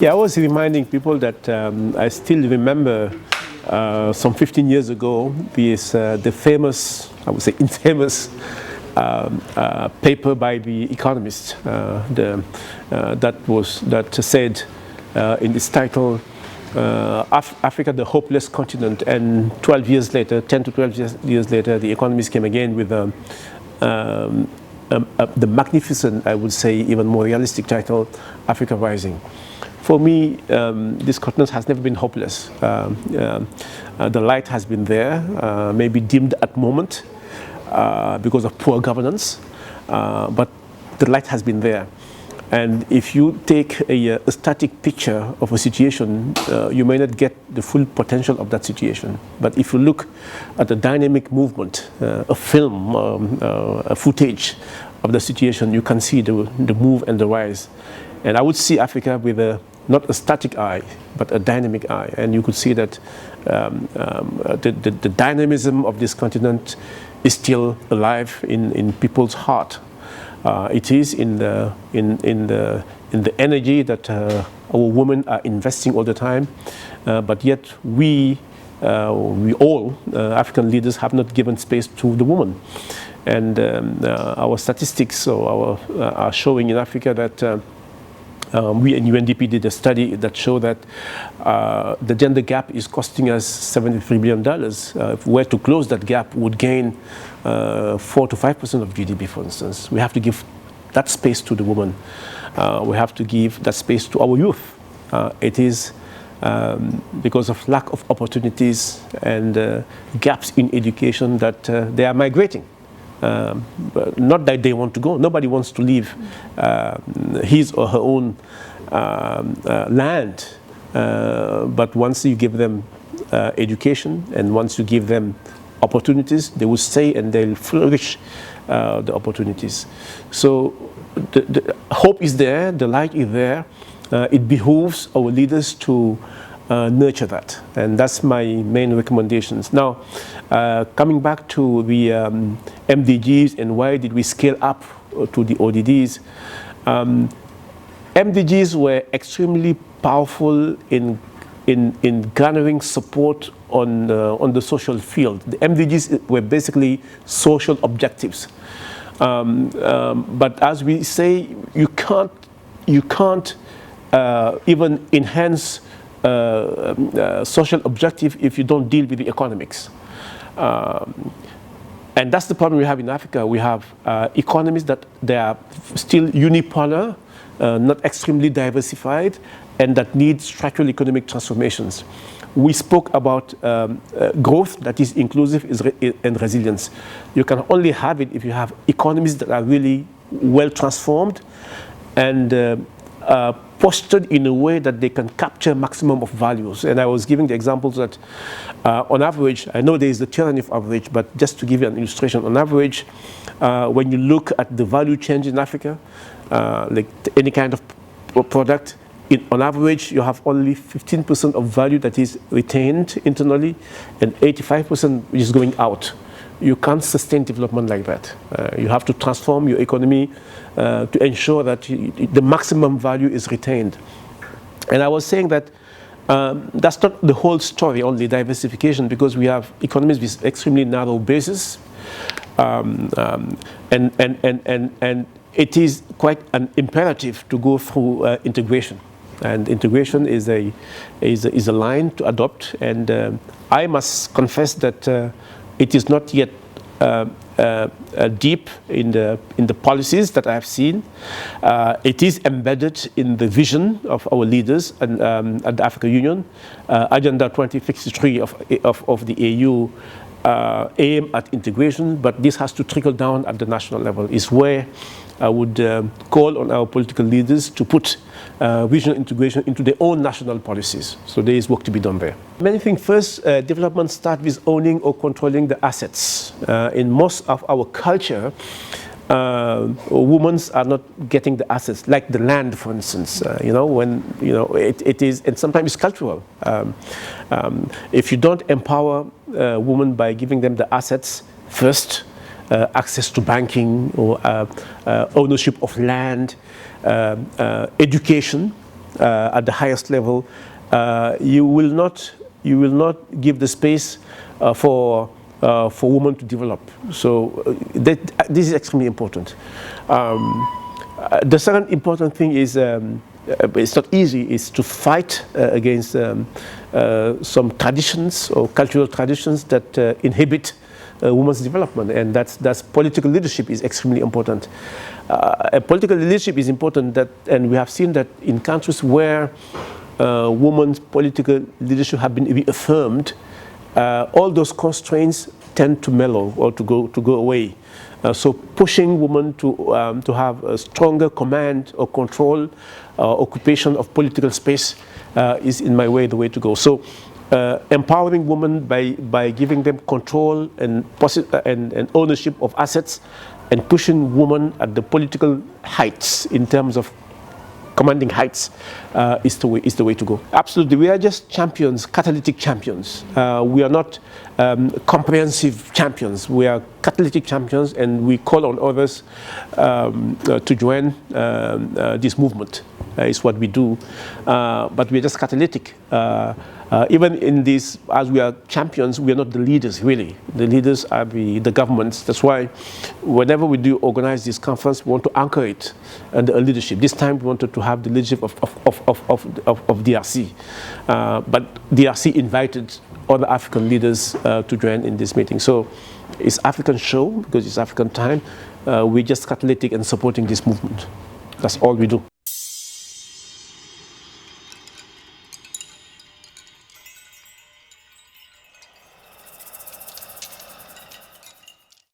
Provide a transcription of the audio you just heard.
Yeah, I was reminding people that I still remember some 15 years ago, the famous, I would say infamous, paper by the Economist that said in its title, Africa, the hopeless continent, and 12 years later, 10 to 12 years later, the Economist came again with the magnificent, I would say, even more realistic title, Africa Rising. For me, this continent has never been hopeless. The light has been there, maybe dimmed at moment because of poor governance, but the light has been there. And if you take a static picture of a situation, you may not get the full potential of that situation. But if you look at the dynamic movement, a film, a footage of the situation, you can see the move and the rise. And I would see Africa with not a static eye, but a dynamic eye. And you could see that the dynamism of this continent is still alive in people's heart. It is in the energy that our women are investing all the time, but yet we all African leaders have not given space to the woman. And our statistics are showing in Africa that we and UNDP did a study that showed that the gender gap is costing us $73 billion. If we were to close that gap, we would gain 4 to 5% of GDP, for instance. We have to give that space to the woman. We have to give that space to our youth. It is because of lack of opportunities and gaps in education that they are migrating. Not that they want to go. Nobody wants to leave his or her own land. But once you give them education and once you give them opportunities, they will stay and they'll flourish the opportunities. So the hope is there, the light is there. It behooves our leaders to nurture that, and that's my main recommendations. Now, coming back to the MDGs and why did we scale up to the ODDs, MDGs were extremely powerful in garnering support on the social field. The MDGs were basically social objectives, but as we say, you can't even enhance social objective if you don't deal with the economics. And that's the problem we have in Africa. We have economies that they are still unipolar, not extremely diversified, and that need structural economic transformations. We spoke about growth that is inclusive and resilience. You can only have it if you have economies that are really well transformed and postured in a way that they can capture maximum of values. And I was giving the examples that on average, I know there is the tyranny of average, but just to give you an illustration, on average, when you look at the value change in Africa, like any kind of product, on average, you have only 15% of value that is retained internally and 85% which is going out. You can't sustain development like that. You have to transform your economy to ensure that the maximum value is retained. And I was saying that that's not the whole story, only diversification, because we have economies with extremely narrow bases, and it is quite an imperative to go through integration. And integration is a line to adopt. And I must confess that it is not yet deep in the policies that I have seen. It is embedded in the vision of our leaders and at the African Union. Agenda 2063 of the AU aim at integration, but this has to trickle down at the national level. Is where I would call on our political leaders to put regional integration into their own national policies. So there is work to be done there. Many things. First, development starts with owning or controlling the assets. In most of our culture, women are not getting the assets, like the land, for instance. It is, and sometimes it's cultural. If you don't empower women by giving them the assets first, access to banking or ownership of land, education, at the highest level, you will not give the space for women to develop. So this is extremely important. The second important thing is, it's not easy, is to fight against some traditions or cultural traditions that inhibit women's development, and that's political leadership is extremely important. Political leadership is important, and we have seen that in countries where women's political leadership have been reaffirmed, all those constraints tend to mellow or to go away. So pushing women to have a stronger command or control, occupation of political space is, in my way, the way to go. So empowering women by giving them control and ownership of assets, and pushing women at the political heights in terms of commanding heights is the way to go. Absolutely, we are just champions, catalytic champions. We are not comprehensive champions. We are catalytic champions, and we call on others to join this movement. Is what we do, but we are just catalytic. Even in this, as we are champions, we are not the leaders, really. The leaders are the governments. That's why whenever we do organize this conference, we want to anchor it under a leadership. This time we wanted to have the leadership of DRC. But DRC invited other African leaders to join in this meeting. So it's African show, because it's African time. We're just catalytic and supporting this movement. That's all we do.